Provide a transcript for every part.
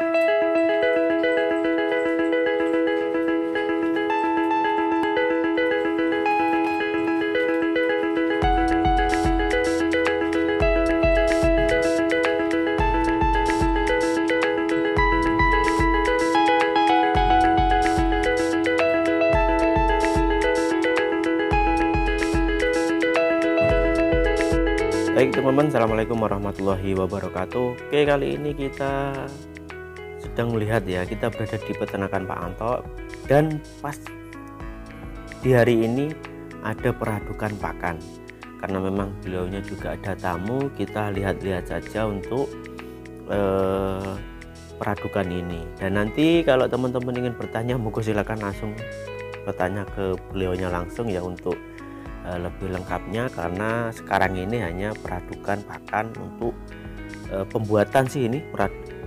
Baik teman-teman, assalamualaikum warahmatullahi wabarakatuh. Oke, kali ini kita sedang melihat ya, kita berada di peternakan Pak Anto, dan pas di hari ini ada peradukan pakan. Karena memang beliaunya juga ada tamu, kita lihat-lihat saja untuk peradukan ini. Dan nanti kalau teman-teman ingin bertanya, monggo silakan langsung bertanya ke beliaunya langsung ya untuk lebih lengkapnya, karena sekarang ini hanya peradukan pakan untuk pembuatan sih, ini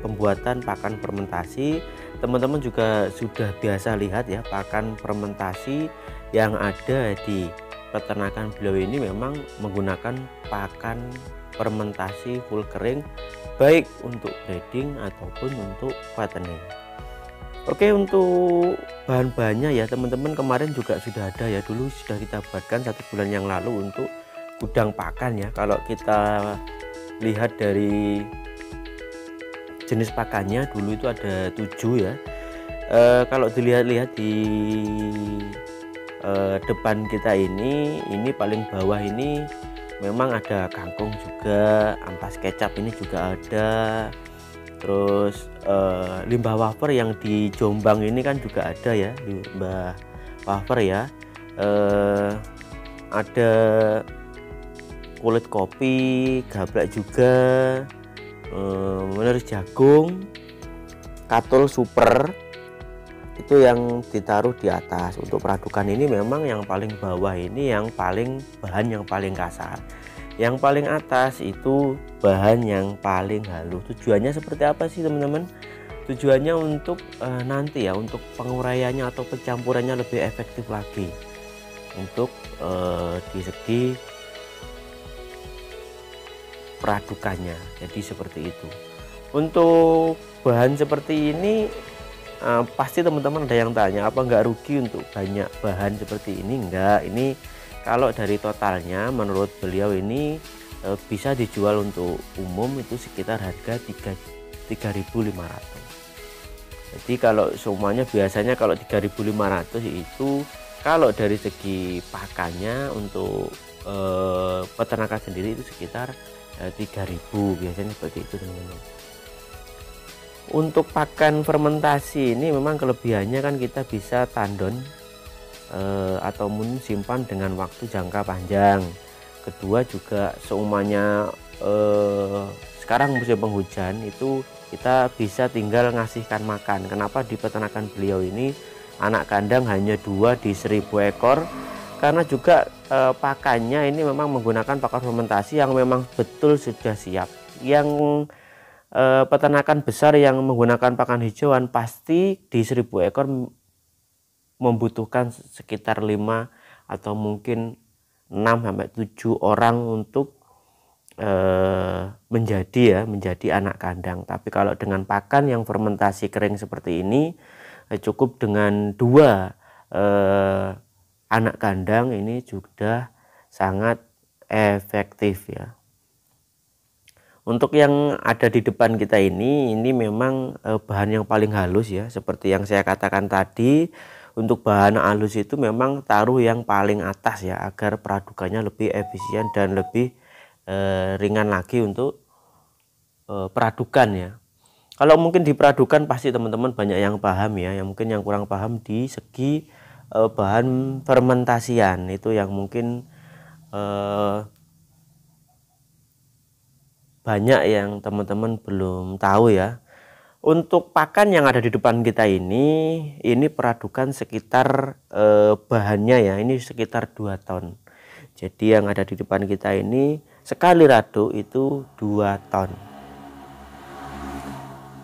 pembuatan pakan fermentasi. Teman-teman juga sudah biasa lihat ya, pakan fermentasi yang ada di peternakan beliau ini memang menggunakan pakan fermentasi full kering, baik untuk breeding ataupun untuk fattening. Oke, untuk bahan-bahannya ya teman-teman, kemarin juga sudah ada ya, dulu sudah kita buatkan 1 bulan yang lalu untuk gudang pakan ya. Kalau kita lihat dari jenis pakannya dulu itu ada 7 ya. Kalau dilihat-lihat di depan kita ini paling bawah ini memang ada kangkung juga, ampas kecap ini juga ada. Terus limbah wafer yang di Jombang ini kan juga ada ya, limbah wafer ya. Ada kulit kopi, gaplek juga, menulis jagung, katul super itu yang ditaruh di atas. Untuk peradukan ini memang yang paling bawah ini yang paling bahan yang paling kasar, yang paling atas itu bahan yang paling halus. Tujuannya seperti apa sih teman-teman? Tujuannya untuk nanti ya, untuk penguraiannya atau pencampurannya lebih efektif lagi untuk di segi peradukannya. Jadi seperti itu. Untuk bahan seperti ini pasti teman-teman ada yang tanya, apa nggak rugi untuk banyak bahan seperti ini? Enggak, ini kalau dari totalnya menurut beliau ini bisa dijual untuk umum itu sekitar harga 3.500. Jadi kalau semuanya biasanya kalau 3.500 itu kalau dari segi pakannya untuk peternakan sendiri itu sekitar 3.000 biasanya seperti itu teman-teman. Untuk pakan fermentasi ini memang kelebihannya kan kita bisa tandon atau simpan dengan waktu jangka panjang. Kedua juga seumanya sekarang musim penghujan itu kita bisa tinggal ngasihkan makan. Kenapa di peternakan beliau ini anak kandang hanya 2 di 1.000 ekor? Karena juga pakannya ini memang menggunakan pakan fermentasi yang memang betul sudah siap. Yang peternakan besar yang menggunakan pakan hijauan pasti di 1.000 ekor membutuhkan sekitar 5 atau mungkin 6-7 orang untuk menjadi anak kandang. Tapi kalau dengan pakan yang fermentasi kering seperti ini cukup dengan 2 anak kandang ini sudah sangat efektif ya. Untuk yang ada di depan kita ini memang bahan yang paling halus ya, seperti yang saya katakan tadi. Untuk bahan halus itu memang taruh yang paling atas ya, agar peradukannya lebih efisien dan lebih ringan lagi untuk peradukan ya. Kalau mungkin di peradukan pasti teman-teman banyak yang paham ya, yang mungkin yang kurang paham di segi bahan fermentasian itu yang mungkin banyak yang teman-teman belum tahu ya. Untuk pakan yang ada di depan kita ini peradukan sekitar bahannya ya, ini sekitar 2 ton. Jadi yang ada di depan kita ini sekali raduk itu 2 ton.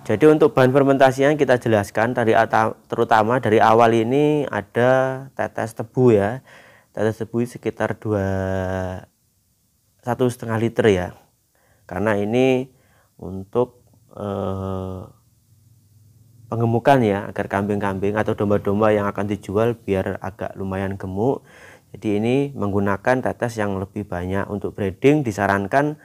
Jadi untuk bahan fermentasinya kita jelaskan terutama dari awal ini ada tetes tebu ya. Tetes tebu sekitar 1,5 liter ya. Karena ini untuk pengemukan ya, agar kambing-kambing atau domba-domba yang akan dijual biar agak lumayan gemuk. Jadi ini menggunakan tetes yang lebih banyak. Untuk breeding disarankan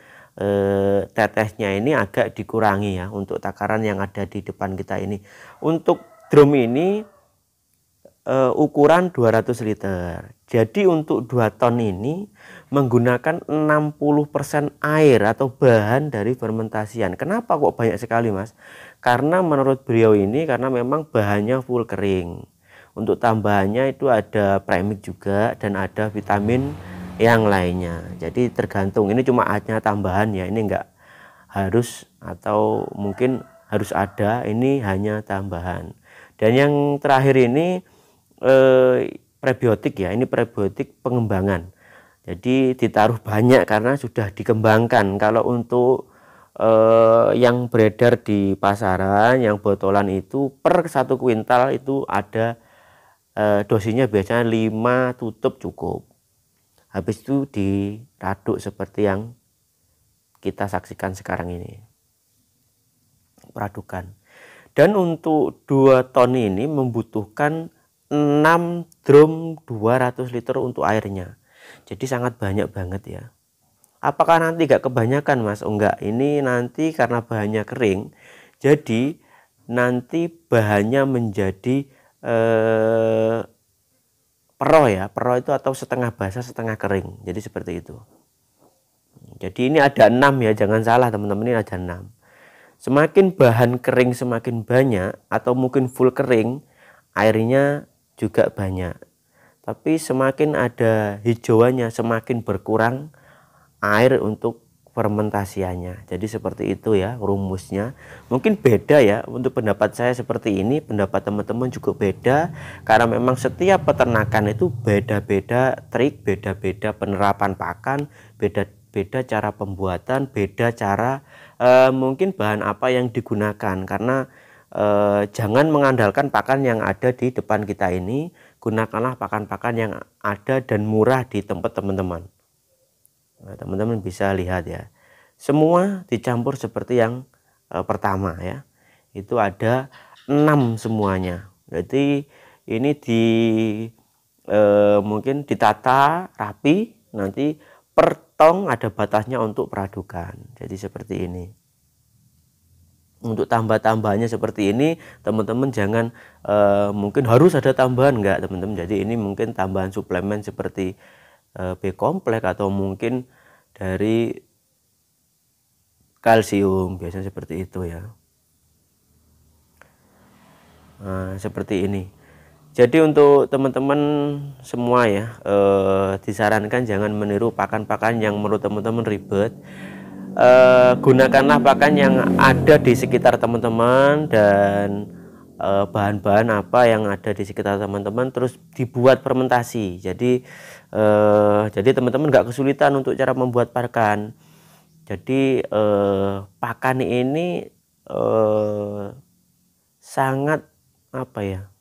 tetesnya ini agak dikurangi ya untuk takaran yang ada di depan kita ini. Untuk drum ini ukuran 200 liter. Jadi untuk 2 ton ini menggunakan 60% air atau bahan dari fermentasian. Kenapa kok banyak sekali, Mas? Karena menurut beliau ini karena memang bahannya full kering. Untuk tambahannya itu ada premix juga dan ada vitamin yang lainnya. Jadi tergantung, ini cuma hanya tambahan ya, ini enggak harus atau mungkin harus ada, ini hanya tambahan. Dan yang terakhir ini prebiotik ya, ini prebiotik pengembangan. Jadi ditaruh banyak karena sudah dikembangkan. Kalau untuk yang beredar di pasaran yang botolan itu per 1 kuintal itu ada dosinya biasanya 5 tutup cukup. Habis itu diaduk seperti yang kita saksikan sekarang ini, peradukan. Dan untuk 2 ton ini membutuhkan 6 drum 200 liter untuk airnya. Jadi sangat banyak banget ya. Apakah nanti gak kebanyakan, Mas? Oh enggak, ini nanti karena bahannya kering, jadi nanti bahannya menjadi pero ya. Pero itu atau setengah basah setengah kering. Jadi seperti itu. Jadi ini ada 6 ya, jangan salah teman-teman, ini ada 6. Semakin bahan kering semakin banyak atau mungkin full kering, airnya juga banyak. Tapi semakin ada hijauannya semakin berkurang air untuk fermentasiannya. Jadi seperti itu ya rumusnya. Mungkin beda ya, untuk pendapat saya seperti ini, pendapat teman-teman juga beda karena memang setiap peternakan itu beda-beda trik, beda-beda penerapan pakan, beda-beda cara pembuatan, beda cara mungkin bahan apa yang digunakan. Karena jangan mengandalkan pakan yang ada di depan kita ini, gunakanlah pakan-pakan yang ada dan murah di tempat teman-teman. Nah, teman-teman bisa lihat ya, semua dicampur seperti yang pertama ya, itu ada 6 semuanya. Jadi ini mungkin ditata rapi, nanti per tong ada batasnya untuk peradukan. Jadi seperti ini. Untuk tambah-tambahannya seperti ini, teman-teman jangan mungkin harus ada tambahan, enggak teman-teman. Jadi ini mungkin tambahan suplemen seperti B kompleks atau mungkin dari kalsium, biasanya seperti itu ya. Nah, seperti ini. Jadi untuk teman-teman semua ya, disarankan jangan meniru pakan-pakan yang menurut teman-teman ribet. Gunakanlah pakan yang ada di sekitar teman-teman dan bahan-bahan apa yang ada di sekitar teman-teman, terus dibuat fermentasi. Jadi teman-teman nggak kesulitan untuk cara membuat pakan. Jadi pakan ini sangat apa ya,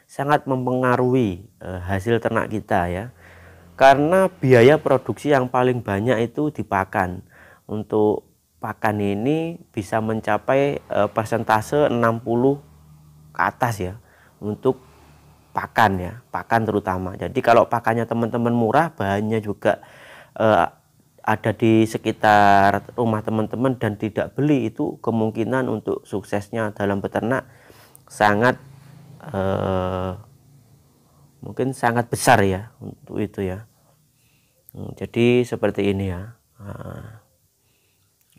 sangat mempengaruhi hasil ternak kita ya, karena biaya produksi yang paling banyak itu di pakan. Untuk pakan ini bisa mencapai persentase 60 ke atas ya untuk pakan ya, pakan terutama. Jadi kalau pakannya teman-teman murah, bahannya juga ada di sekitar rumah teman-teman dan tidak beli, itu kemungkinan untuk suksesnya dalam beternak sangat mungkin sangat besar ya untuk itu ya. Jadi seperti ini ya. Nah,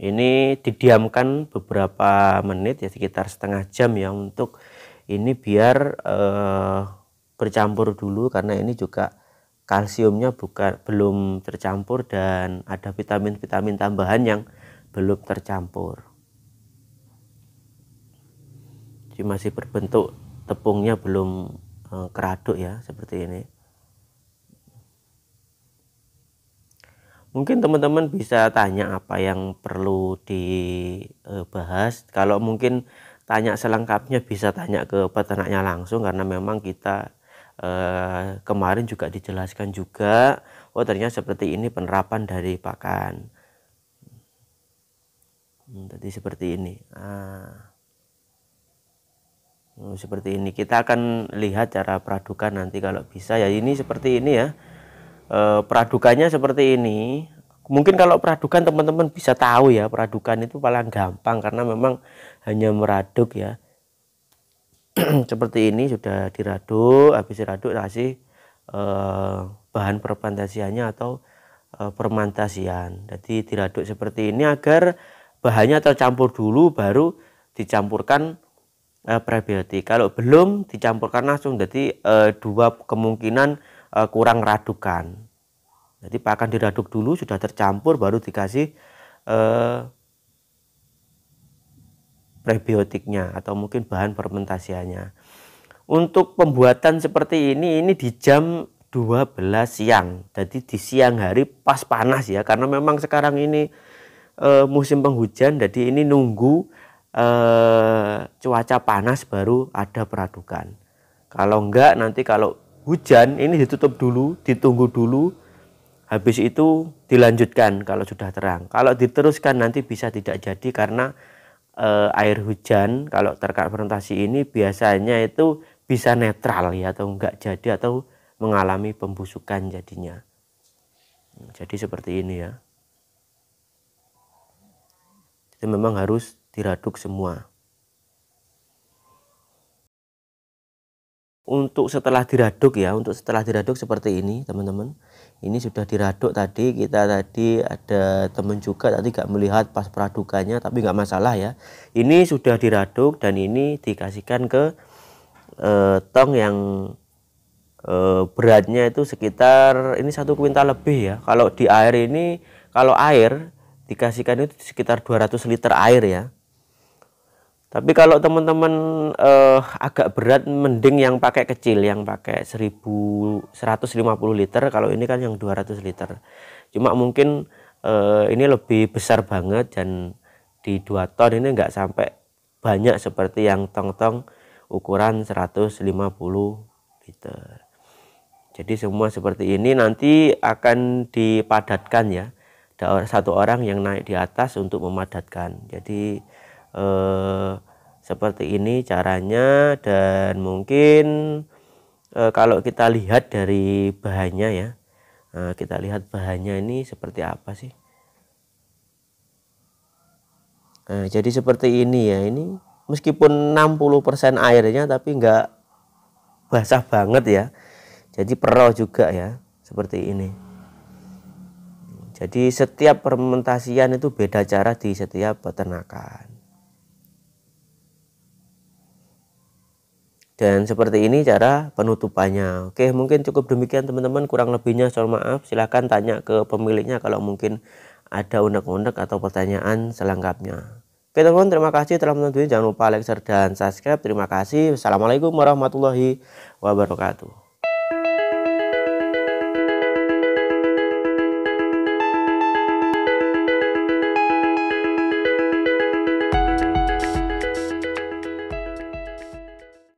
ini didiamkan beberapa menit ya, sekitar setengah jam ya, untuk ini biar bercampur dulu, karena ini juga kalsiumnya belum tercampur dan ada vitamin-vitamin tambahan yang belum tercampur. Jadi masih berbentuk tepungnya belum keraduk ya, seperti ini. Mungkin teman-teman bisa tanya apa yang perlu dibahas. Kalau mungkin tanya selengkapnya bisa tanya ke peternaknya langsung, karena memang kita kemarin juga dijelaskan juga, oh ternyata seperti ini penerapan dari pakan. Tadi seperti ini. Seperti ini kita akan lihat cara peradukan nanti kalau bisa ya. Ini seperti ini ya, peradukannya seperti ini. Mungkin kalau peradukan teman-teman bisa tahu ya, peradukan itu paling gampang karena memang hanya meraduk ya. Seperti ini sudah diraduk, habis diraduk kasih bahan fermentasiannya atau fermentasian. Jadi diraduk seperti ini agar bahannya tercampur dulu baru dicampurkan prebiotik. Kalau belum dicampurkan langsung, jadi dua kemungkinan kurang radukan. Jadi akan diraduk dulu, sudah tercampur baru dikasih prebiotiknya atau mungkin bahan fermentasiannya. Untuk pembuatan seperti ini di jam 12 siang. Jadi di siang hari pas panas ya, karena memang sekarang ini musim penghujan, jadi ini nunggu cuaca panas baru ada peradukan. Kalau enggak, nanti kalau hujan ini ditutup dulu, ditunggu dulu, habis itu dilanjutkan kalau sudah terang. Kalau diteruskan nanti bisa tidak jadi karena air hujan kalau terkait fermentasi ini biasanya itu bisa netral ya, atau enggak jadi atau mengalami pembusukan jadinya. Jadi seperti ini ya. Jadi memang harus diraduk semua. Untuk setelah diraduk ya, untuk setelah diraduk seperti ini teman-teman. Ini sudah diraduk tadi, kita tadi ada teman juga tadi gak melihat pas peradukannya, tapi nggak masalah ya. Ini sudah diraduk dan ini dikasihkan ke tong yang beratnya itu sekitar ini 1 kuintal lebih ya. Kalau di air ini, kalau air dikasihkan itu sekitar 200 liter air ya. Tapi kalau teman-teman agak berat, mending yang pakai kecil, yang pakai 150 liter. Kalau ini kan yang 200 liter. Cuma mungkin ini lebih besar banget dan di 2 ton ini nggak sampai banyak seperti yang tong-tong ukuran 150 liter. Jadi semua seperti ini nanti akan dipadatkan ya. Ada satu orang yang naik di atas untuk memadatkan. Jadi seperti ini caranya, dan mungkin kalau kita lihat dari bahannya ya, kita lihat bahannya ini seperti apa sih. Jadi seperti ini ya, ini meskipun 60% airnya tapi enggak basah banget ya, jadi pro juga ya, seperti ini. Jadi setiap fermentasian itu beda cara di setiap peternakan. Dan seperti ini cara penutupannya. Oke, mungkin cukup demikian teman-teman. Kurang lebihnya mohon maaf. Silahkan tanya ke pemiliknya kalau mungkin ada unek-unek atau pertanyaan selengkapnya. Oke teman-teman, terima kasih telah menonton. Jangan lupa like, share, dan subscribe. Terima kasih. Wassalamualaikum warahmatullahi wabarakatuh.